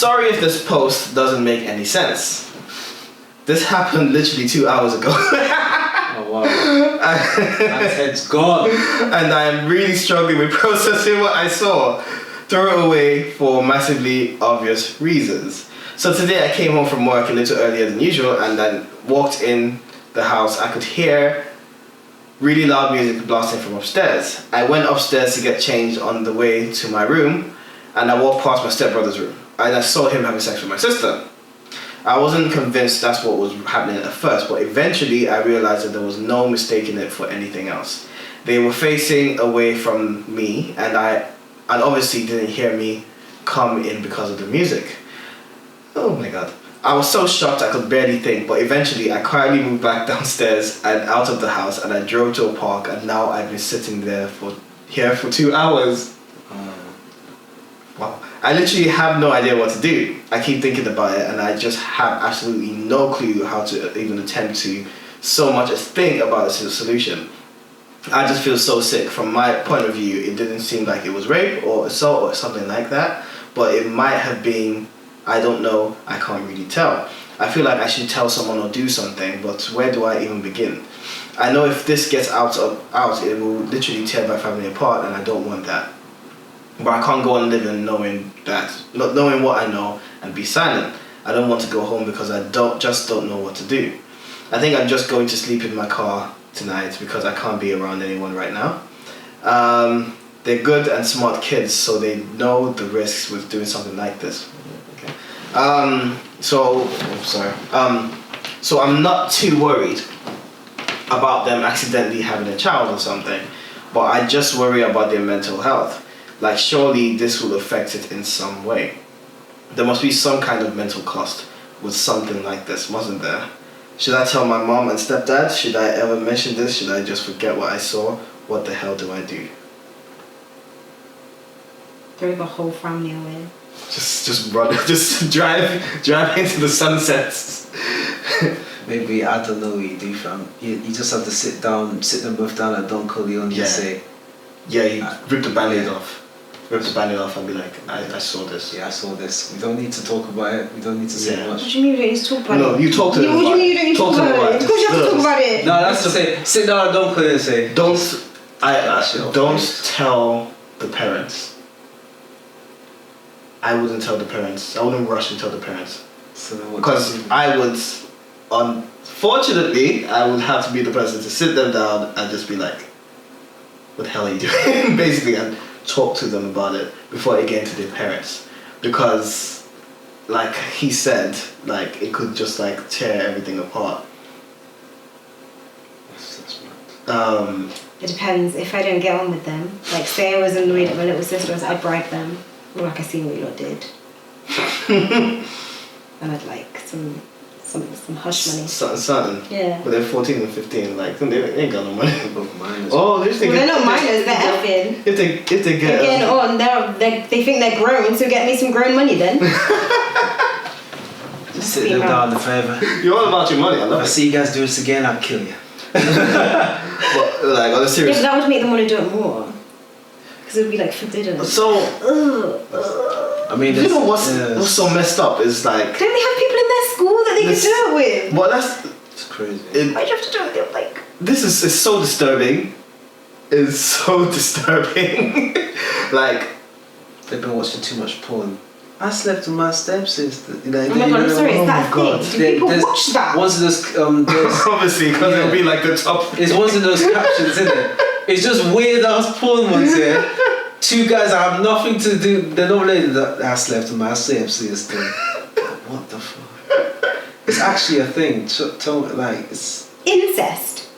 sorry if this post doesn't make any sense. This happened literally 2 hours ago. Oh wow. Man's head's gone. And I'm really struggling with processing what I saw. Throw it away for massively obvious reasons. So today I came home from work a little earlier than usual and then walked in the house. I could hear really loud music blasting from upstairs. I went upstairs to get changed on the way to my room and I walked past my stepbrother's room and I saw him having sex with my sister. I wasn't convinced that's what was happening at first, but eventually I realized that there was no mistaking it for anything else. They were facing away from me and obviously didn't hear me come in because of the music. Oh my god. I was so shocked I could barely think, but eventually I quietly moved back downstairs and out of the house and I drove to a park and now I've been sitting here for 2 hours. Wow. I literally have no idea what to do. I keep thinking about it and I just have absolutely no clue how to even attempt to so much as think about a solution. I just feel so sick. From my point of view, it didn't seem like it was rape or assault or something like that, but it might have been, I don't know, I can't really tell. I feel like I should tell someone or do something, but where do I even begin? I know if this gets out, it will literally tear my family apart and I don't want that. But I can't go on living knowing what I know and be silent. I don't want to go home because I just don't know what to do. I think I'm just going to sleep in my car tonight because I can't be around anyone right now. They're good and smart kids, so they know the risks with doing something like this. Okay. So I'm not too worried about them accidentally having a child or something, but I just worry about their mental health. Like, surely this will affect it in some way. There must be some kind of mental cost with something like this, mustn't there? Should I tell my mom and stepdad? Should I ever mention this? Should I just forget what I saw? What the hell do I do? Throw the whole family away. Just run, just drive into the sunsets. Maybe, I don't know what you do, fam. You just have to sit them both down at Don Corleone and say... Yeah, you rip the band-aid off. Rip the band-aid off and be like, I saw this. Yeah, I saw this. We don't need to talk about it. We don't need to say much. What do you mean you don't need to talk about it? No, you talk to them about it. What do you mean you don't need to talk about it? Of course you have to talk about it. No, that's to say, sit down and don't clearly say. Don't tell the parents. I wouldn't tell the parents. I wouldn't rush and tell the parents. Because I would, unfortunately, I would have to be the person to sit them down and just be like, what the hell are you doing? Basically, and talk to them about it before it gets to their parents. Because, like he said, like, it could just like tear everything apart. It depends. If I don't get on with them, like say I was annoyed at my little sisters, I'd bribe them. Like, I seen what you lot did. And I'd like some hush money. Something. Yeah. But they're 14 and 15, like, they ain't got no money. Oh, they're not minors, they're effing. If they get... Again, they think they're grown, so get me some grown money then. Just sit them down in favour. You're all about your money, I love it. If I see you guys do this again, I'll kill you. But, like, on a serious... Yeah, but that would make them want to do it more. Because it would be, like, forbidden. So... I mean, you know what's so messed up is like... Don't they have people in their school that they can do it with? Well, that's... It's crazy. Why'd you have to do it with, like... This is so disturbing. It's so disturbing. Like... They've been watching too much porn. I slept with my stepsister. Oh my god, I'm sorry, is that a thing? Do people watch that? Once those... Obviously, because it'll be like the top... It's one of those captions, isn't it? It's just weird ass porn ones here. Two guys that have nothing to do. They're not related. I slept with my stepsister. What the fuck? It's actually a thing. Like, it's... Incest?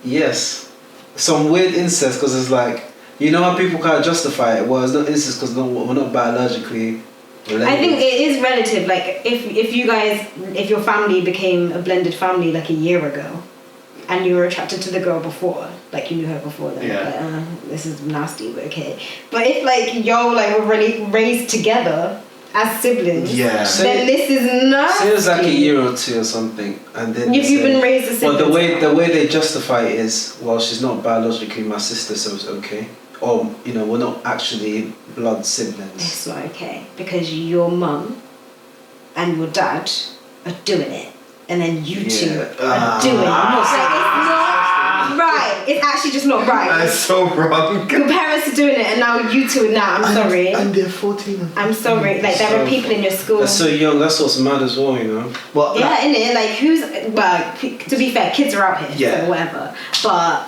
Yes. Some weird incest, because it's like... You know how people can't justify it? Well, it's not incest because we're not biologically related. I think it is relative. Like, if your family became a blended family like a year ago, and you were attracted to the girl before, like you knew her before, then like, this is nasty, but okay. But if like y'all like were really raised together as siblings, then this is nasty. Say it was like a year or two or something, and then you've been raised as siblings. Well, the way they justify it is, well, she's not biologically my sister, so it's okay. or we're not actually blood siblings. It's not okay because your mum and your dad are doing it, and then you two are doing it. It's not right. It's actually just not right. That's so wrong. Your parents are doing it, and now you two are now. I'm sorry. And they're 14. I'm sorry. Like there are people in your school. They're so young. That's what's mad as well, Well, Yeah, innit? Like who's to be fair, kids are out here, so whatever. But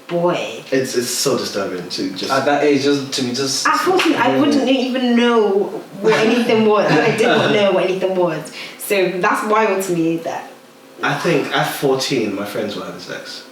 boy, it's so disturbing to just at that age, just at 14, I wouldn't even know what anything was. I did not know what anything was. So that's wild to me. That I think at 14, my friends were having sex.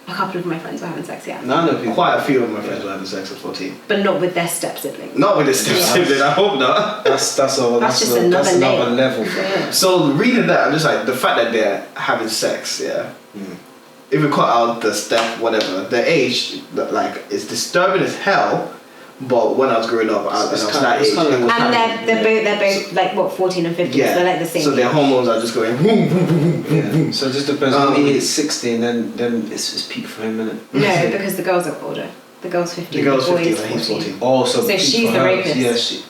a couple of my friends were having sex, yeah, none of people. Quite a few of my friends were having sex at 14. but not with their step sibling. Not with a step sibling, I hope not. That's just another level. Yeah. So reading that, I'm just like, the fact that they're having sex, if we cut out the step, whatever, the age, like, it's disturbing as hell. But when I was growing up, I was that age. And they're both like what 14 and 15, so they're like the same. So their hormones are just going. Yeah. So it just depends. When he hits 16, then it's peak for him, innit? No, because the girls are older. The girl's 15. The girl's boy 15, is and he's 14. Oh, so she's the rapist.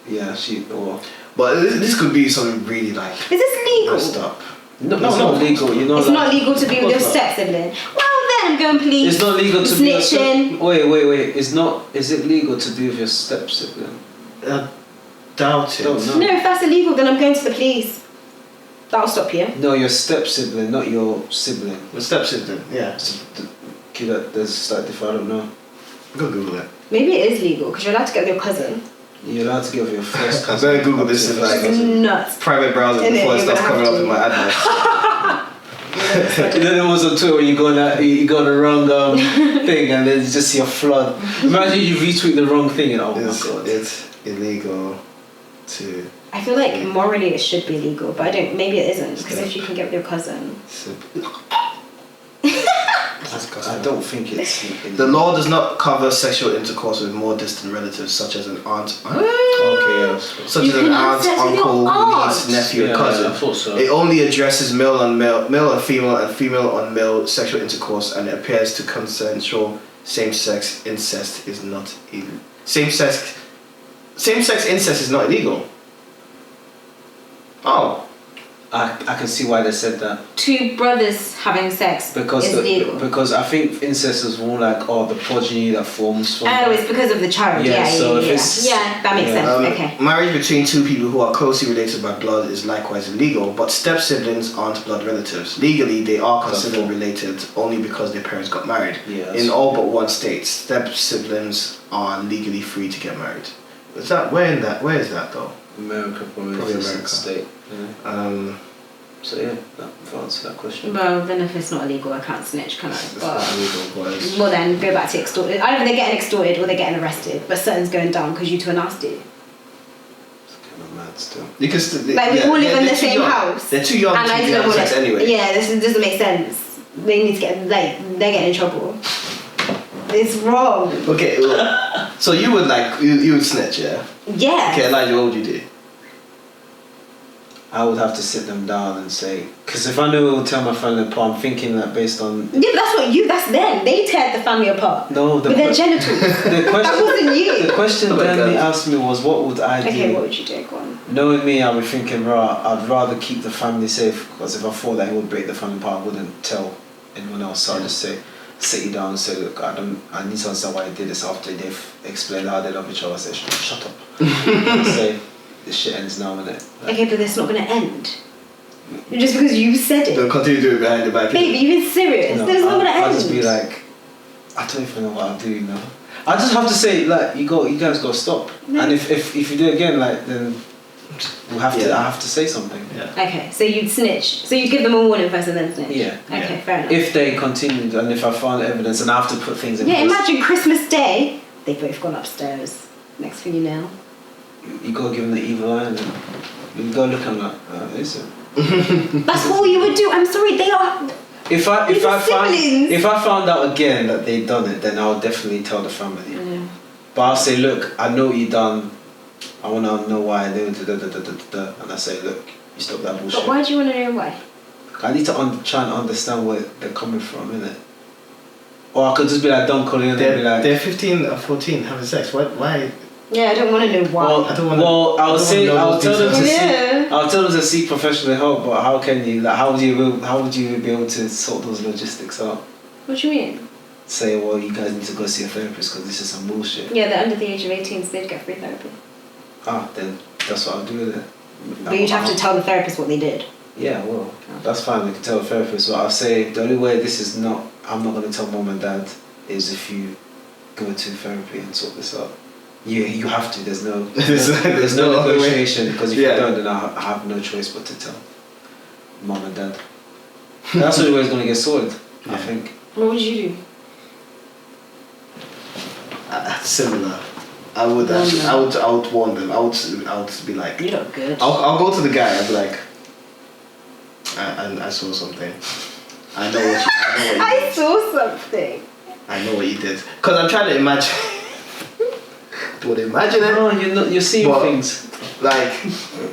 Yeah, she. Oh. But this could be something really like. Is this legal? Messed up. No, it's not legal. It's not legal to be with your step sibling. Well then, go and please. It's not legal to be snitching. Wait. It's not. Is it legal to be with your step sibling? Doubt it. Don't know. No, if that's illegal, then I'm going to the police. That'll stop you. No, your step sibling, not your sibling. The step sibling, yeah. There's a slight difference. I don't know. Go Google it. Maybe it is legal because you're allowed to get with your cousin. You're allowed to get with your first I'm cousin. gonna Google this in like Nuts. private browser Innit? before it You're starts gonna coming have up to. in my adverts. And then it was on Twitter when you go on the wrong thing and then you just see a flood. Imagine you retweet the wrong thing and oh my god. It's illegal to. I feel like morally it should be legal, but I don't. Maybe it isn't because if you can get with your cousin. I don't think it's illegal. The law does not cover sexual intercourse with more distant relatives, such as an aunt. Okay, yes. Such You as an can have aunt, sex with your uncle, aunt. niece, nephew, and Yeah, cousin. I thought so. It only addresses male on female, and female on male sexual intercourse, and it appears to consensual same-sex incest is not illegal. Same-sex incest is not illegal. Oh. I can see why they said that. Two brothers having sex is legal. Because I think incest is more like the progeny that forms from. Oh, it's because of the child. Yeah, Yeah, so if yeah. it's- Yeah, that makes sense. Okay. Marriage between two people who are closely related by blood is likewise illegal, but step-siblings aren't blood relatives. Legally, they are considered related only because their parents got married. Yeah, In all but one state, step-siblings are legally free to get married. Is that where is that though? America probably America. state. Yeah. So yeah, that answers that question. Well, then if it's not illegal, I can't snitch, can I? It's not illegal, boys. Well then, go back to extorted. Either they're getting extorted or they're getting arrested, but something's going down because you two are nasty. It's kind of mad still. You can Like we all live in the same house. They're too young and to I be didn't having want sex anyway. Yeah, this doesn't make sense. They need to get they're getting in trouble. It's wrong. Okay, so you would you would snitch, yeah? Yeah. Okay, Elijah, what would you do? I would have to sit them down and say, because if I knew it would tear my family apart, I'm thinking that based on. Yeah, that's them. They tear the family apart. No, with their genitals. The question, that wasn't you. The question Oh my Danny God. asked me was, what would I do? Okay, what would you do? Go on. Knowing me, I'd be thinking, I'd rather keep the family safe, because if I thought that it would break the family apart, I wouldn't tell anyone else. So I'd just sit you down and say, look, I need to understand why they did this after they've explained how they love each other. I say, shut up. And say, this shit ends now, innit? Okay, but it's not going to end. Just because you said it. They'll continue to do it behind the back. Baby, you've been serious. No, Then it's not going to end. I'll just be like, I don't even know what I'll do, you know. I just have to say, like, you guys got to stop. No. And if you do it again, like, then I have to say something. Yeah. Okay, so you'd snitch. So you'd give them a warning first and then snitch. Yeah. Okay, Yeah. fair enough. If they continued and if I found evidence and I have to put things in Yeah, place. imagine Christmas Day. They've both gone upstairs. Next thing you know. You got to give them the evil eye and then you go look at them like, oh, is it? That's all you would do. I'm sorry, they are. If I siblings. found out again that they'd done it, then I'll definitely tell the family. Yeah. But I'll say, look, I know what you done. I want to know why. And I say, look, you stop that bullshit. But why do you want to know why? I need to try and understand where they're coming from, innit? Or I could just be like, don't call in and be like... They're 15 or 14 having sex. Why? Yeah, I don't want to know why. Well, I don't want to. Well, I'll tell them to Yeah. I'll tell them to seek professional help. But how can you? Like, how would you be able to sort those logistics out? What do you mean? Say, well, you guys need to go see a therapist because this is some bullshit. Yeah, they're under the age of 18, so they'd get free therapy. Then that's what I'll do with it. But you'd have to tell the therapist what they did. Yeah, well, that's fine. We can tell the therapist. But I'll say the only way this is not. I'm not going to tell mom and dad is if you go to therapy and sort this out. Yeah, you have to. There's no negotiation because if you don't, then I have no choice but to tell mom and dad. That's the only way it's going to get sorted. I think. What would you do? Similar. I would actually. I would warn them. I would be like. You look good. I'll go to the guy. I'll be like. I saw something. I know what you did. I saw something. I know what you did. Because I'm trying to imagine. Don't imagine it. No, you're seeing things. Like,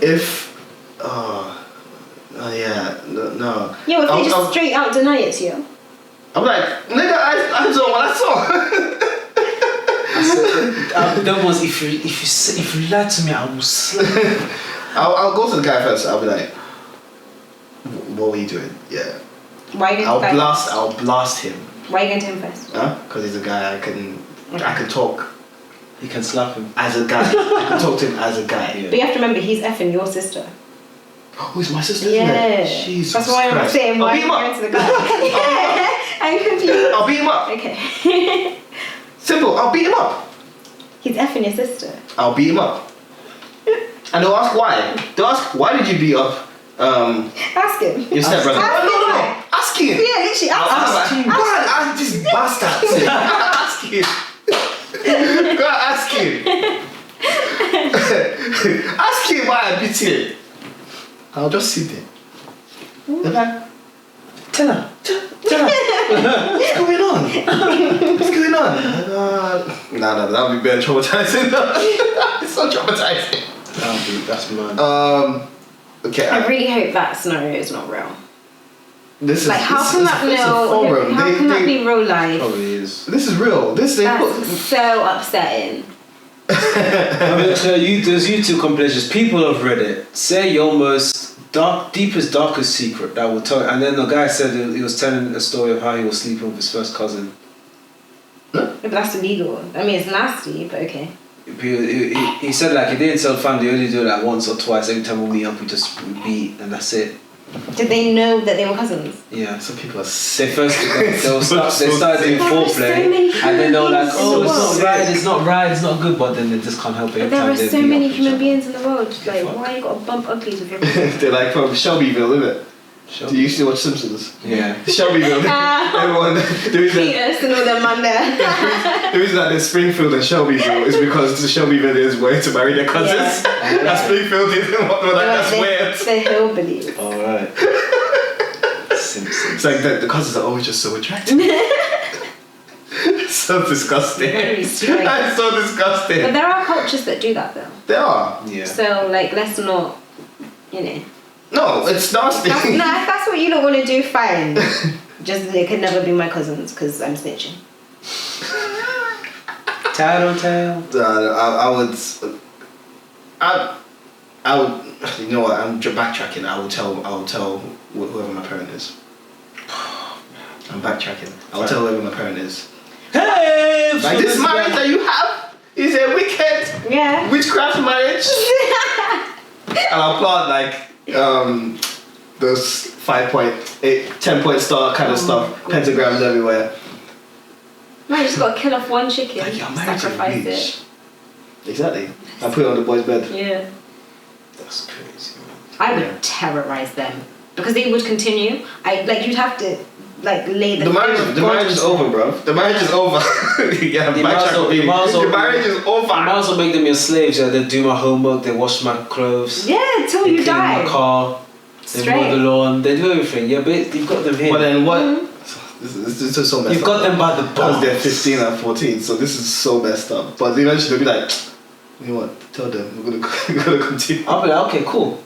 if. Yeah, no. Yeah, well, if they just straight out deny it to you. I'm like, nigga, I saw what I saw. I said, that was if you lie to me, I will slap. I'll go to the guy first. I'll be like, what were you doing? Yeah. Why are you going to I'll blast him. Why are you going to him first? Because he's a guy I can talk. You can slap him as a guy. I can talk to him as a guy. Yeah. But you have to remember, he's effing your sister. Oh, he's my sister, yeah. Isn't it? Jesus That's why I'm saying why are you going to the guy. Yeah, I'm confused. I'll beat him up. Okay. Simple. I'll beat him up. He's effing your sister. I'll beat him up. And they'll ask why. They'll ask, why did you beat up ask him. your stepbrother? No. Ask him. Yeah, literally. Ask him. Go and ask this bastard. Ask him. Go and ask him. Ask him why I beat him. I'll just sit there. They're like, tell her. What's going on? What's going on? No, that would be very traumatizing. It's so traumatizing. That's mad. Okay. I really hope that scenario is not real. This is like, how can that be real life? Probably is. This is real. That's so upsetting. I mean, so there's YouTube compilations. People have read it. Say your most deepest, darkest secret that will tell. And then the guy said he was telling a story of how he was sleeping with his first cousin. Huh? But that's illegal. I mean, it's nasty, but okay. He said like he didn't tell the family. He only do it like once or twice. Every time we meet up, we just beat, and that's it. Did they know that they were cousins? Yeah. Some people are sick. They started doing foreplay, and then they were like, "Oh, it's not right, it's not good," but then they just can't help it. But there are so many human beings in the world. Like, why you got to bump uglies with everyone? They're like from Shelbyville, isn't it? Do you used to watch Simpsons? Yeah. Shelbyville. Everyone. Peters and all them man there. The reason that there's Springfield and Shelbyville is because the Shelbyvillians were to marry their cousins. Yeah. And Springfield didn't want that's weird. They're hillbillies. Alright. Simpsons. It's like the cousins are always just so attractive. So disgusting. Very strange. That's so disgusting. But there are cultures that do that though. There are. Yeah. So like, let's not, No, it's nasty. If that's what you don't want to do, fine. Just they could never be my cousins because I'm snitching. Tattletale. I would. You know what? I'm backtracking. I will tell whoever my parent is. I'm backtracking. I'll tell whoever my parent is. Hey! Like this marriage that you have is a wicked witchcraft marriage. And I'll plant like those 5-point, 10-point star kind of stuff, pentagrams everywhere. No, you just gotta kill off one chicken, Like you're married to a sacrifice witch. it. Exactly. I put it on the boy's bed. Yeah. That's crazy, man. I would terrorize them because they would continue. You'd have to lay the marriage is over, bro. The marriage is over. Yeah, the marriage is over. I might as well make them your slaves. Yeah, they do my homework, they wash my clothes. Yeah, until you die. They clean my car, they mow the lawn, they do everything. Yeah, but you've got them here. But then what? This is so messed up. You've got them by the balls. Because they're 15 and 14, so this is so messed up. But eventually they'll be like, you know what? Tell them we're gonna continue. I'll be like, okay, cool.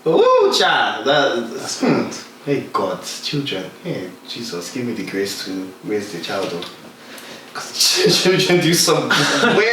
Ooh, child. That's Hey God, children. Hey Jesus, give me the grace to raise the child up. 'Cause children do some weird